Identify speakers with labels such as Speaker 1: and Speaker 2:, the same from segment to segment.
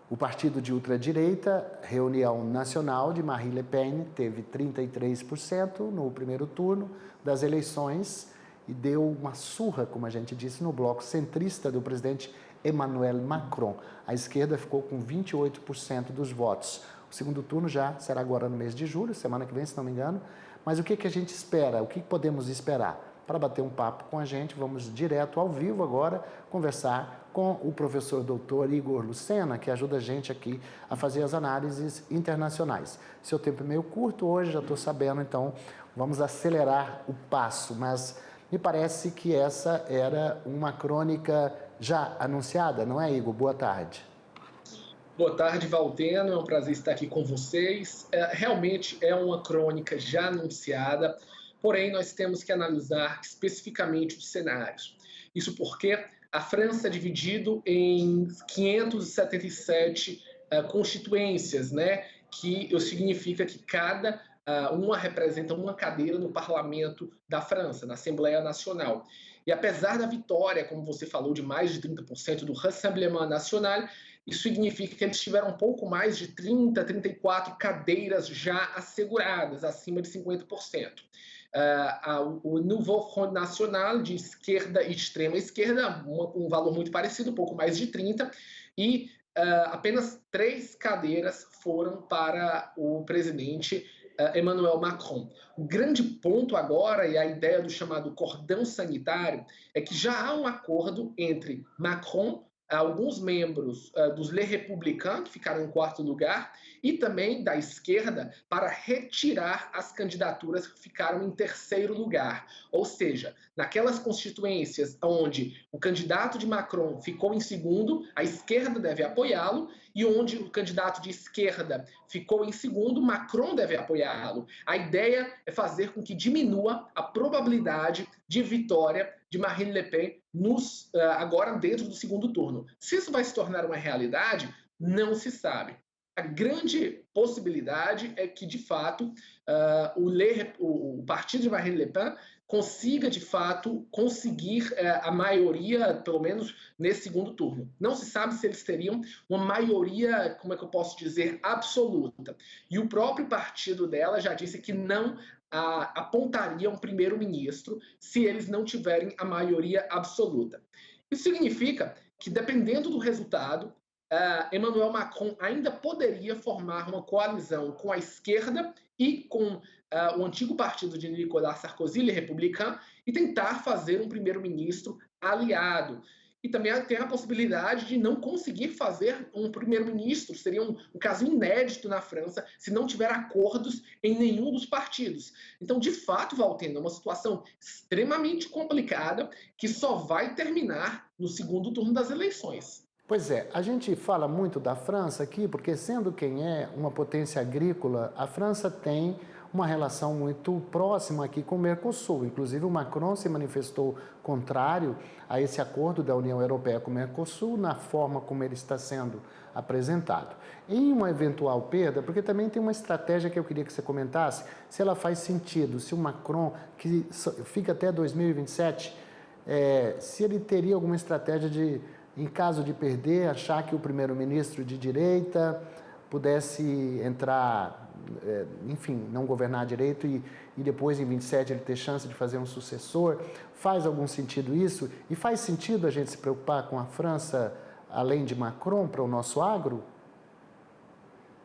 Speaker 1: O partido de ultradireita, Reunião Nacional de Marine Le Pen, teve 33% no primeiro turno das eleições e deu uma surra, como a gente disse, no bloco centrista do presidente Emmanuel Macron. A esquerda ficou com 28% dos votos. O segundo turno já será agora no mês de julho, semana que vem, se não me engano. Mas o que a gente espera? O que podemos esperar? Para bater um papo com a gente, vamos direto ao vivo agora conversar com o professor doutor Igor Lucena, que ajuda a gente aqui a fazer as análises internacionais. Seu tempo é meio curto hoje, já estou sabendo, então vamos acelerar o passo, mas me parece que essa era uma crônica já anunciada, não é, Igor? Boa tarde.
Speaker 2: Boa tarde, Valteno. É um prazer estar aqui com vocês. Realmente é uma crônica já anunciada, porém nós temos que analisar especificamente os cenários. Isso porque a França é dividida em 577 constituências, né? Que significa que cada uma representa uma cadeira no parlamento da França, na Assembleia Nacional. E apesar da vitória, como você falou, de mais de 30% do Rassemblement National, isso significa que eles tiveram um pouco mais de 30, 34 cadeiras já asseguradas, acima de 50%. O Nouveau Front National, de esquerda e extrema esquerda, um valor muito parecido, um pouco mais de 30%, e apenas 3 cadeiras foram para o presidente Emmanuel Macron. O grande ponto agora, e a ideia do chamado cordão sanitário, é que já há um acordo entre Macron, alguns membros dos Les Républicains, que ficaram em 4º lugar, e também da esquerda, para retirar as candidaturas que ficaram em 3º lugar. Ou seja, naquelas constituências onde o candidato de Macron ficou em 2º, a esquerda deve apoiá-lo, e onde o candidato de esquerda ficou em 2º, Macron deve apoiá-lo. A ideia é fazer com que diminua a probabilidade de vitória de Marine Le Pen agora dentro do 2º turno. Se isso vai se tornar uma realidade, não se sabe. A grande possibilidade é que, de fato, o partido de Marine Le Pen consiga, de fato, conseguir a maioria, pelo menos nesse 2º turno. Não se sabe se eles teriam uma maioria, como é que eu posso dizer, absoluta. E o próprio partido dela já disse que não apontaria um primeiro-ministro se eles não tiverem a maioria absoluta. Isso significa que, dependendo do resultado, Emmanuel Macron ainda poderia formar uma coalizão com a esquerda e com o antigo partido de Nicolas Sarkozy, Les Républicains, e tentar fazer um primeiro-ministro aliado. E também tem a possibilidade de não conseguir fazer um primeiro-ministro. Seria um caso inédito na França se não tiver acordos em nenhum dos partidos. Então, de fato, Valteno, é uma situação extremamente complicada que só vai terminar no 2º turno das eleições.
Speaker 1: Pois é, a gente fala muito da França aqui, porque sendo quem é uma potência agrícola, a França tem uma relação muito próxima aqui com o Mercosul. Inclusive o Macron se manifestou contrário a esse acordo da União Europeia com o Mercosul na forma como ele está sendo apresentado. Em uma eventual perda, porque também tem uma estratégia que eu queria que você comentasse, se ela faz sentido, se o Macron, que fica até 2027, se ele teria alguma estratégia de, em caso de perder, achar que o primeiro-ministro de direita pudesse entrar, enfim, não governar direito e depois em 27 ele ter chance de fazer um sucessor. Faz algum sentido isso? E faz sentido a gente se preocupar com a França, além de Macron, para o nosso agro?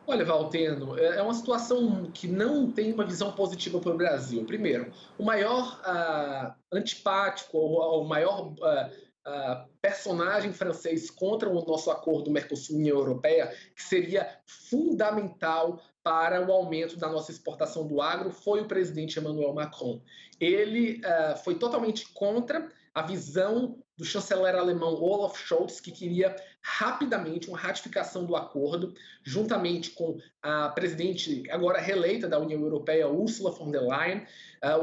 Speaker 2: Olha, Valteno, é uma situação que não tem uma visão positiva para o Brasil. Primeiro, o maior antipático, ou o maior personagem francês contra o nosso acordo Mercosul-União Europeia, que seria fundamental para o aumento da nossa exportação do agro, foi o presidente Emmanuel Macron. Ele foi totalmente contra a visão do chanceler alemão Olaf Scholz, que queria rapidamente uma ratificação do acordo, juntamente com a presidente agora reeleita da União Europeia, Ursula von der Leyen.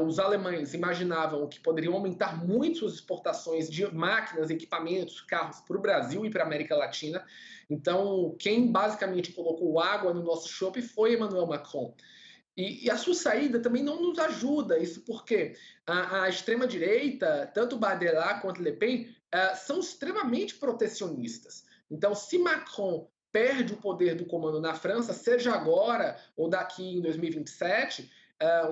Speaker 2: Os alemães imaginavam que poderiam aumentar muito suas exportações de máquinas, equipamentos, carros para o Brasil e para a América Latina. Então, quem basicamente colocou água no nosso chope foi Emmanuel Macron. E a sua saída também não nos ajuda, isso porque a extrema-direita, tanto Bardella quanto Le Pen, são extremamente protecionistas. Então, se Macron perde o poder do comando na França, seja agora ou daqui em 2027,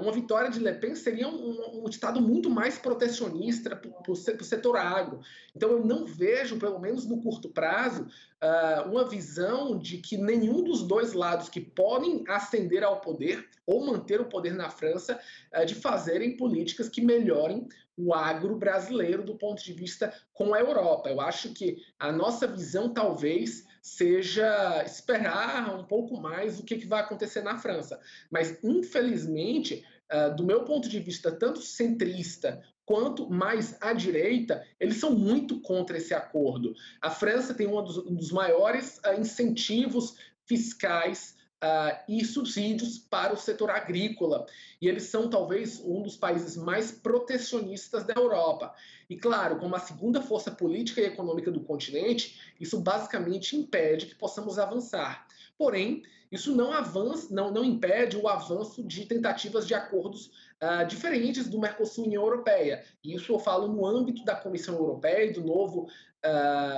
Speaker 2: uma vitória de Le Pen seria um Estado muito mais protecionista para o setor agro. Então, eu não vejo, pelo menos no curto prazo, uma visão de que nenhum dos dois lados que podem ascender ao poder ou manter o poder na França, de fazerem políticas que melhorem o agro brasileiro do ponto de vista com a Europa. Eu acho que a nossa visão talvez seja esperar um pouco mais o que vai acontecer na França. Mas, infelizmente, do meu ponto de vista, tanto centrista quanto mais à direita, eles são muito contra esse acordo. A França tem um dos maiores incentivos fiscais e subsídios para o setor agrícola. E eles são, talvez, um dos países mais protecionistas da Europa. E, claro, como a segunda força política e econômica do continente, isso basicamente impede que possamos avançar. Porém, isso não impede o avanço de tentativas de acordos diferentes do Mercosul e União Europeia. E isso eu falo no âmbito da Comissão Europeia e do novo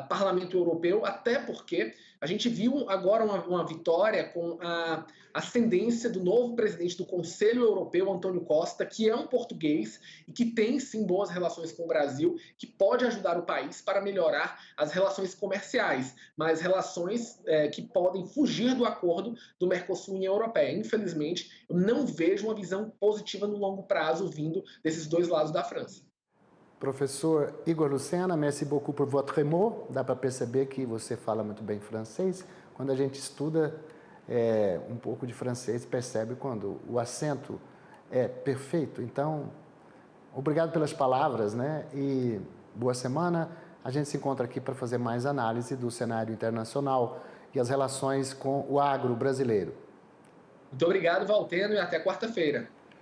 Speaker 2: Parlamento Europeu, até porque a gente viu agora uma vitória com a ascendência do novo presidente do Conselho Europeu, Antônio Costa, que é um português e que tem, sim, boas relações com o Brasil, que pode ajudar o país para melhorar as relações comerciais, mas relações que podem fugir do acordo do Mercosul e União Europeia. Infelizmente, eu não vejo uma visão positiva no longo prazo vindo desses dois lados da França.
Speaker 1: Professor Igor Lucena, merci beaucoup pour votre mot. Dá para perceber que você fala muito bem francês. Quando a gente estuda um pouco de francês, percebe quando o acento é perfeito. Então, obrigado pelas palavras, né? E boa semana. A gente se encontra aqui para fazer mais análise do cenário internacional e as relações com o agro brasileiro.
Speaker 2: Muito obrigado, Valteno, e até quarta-feira.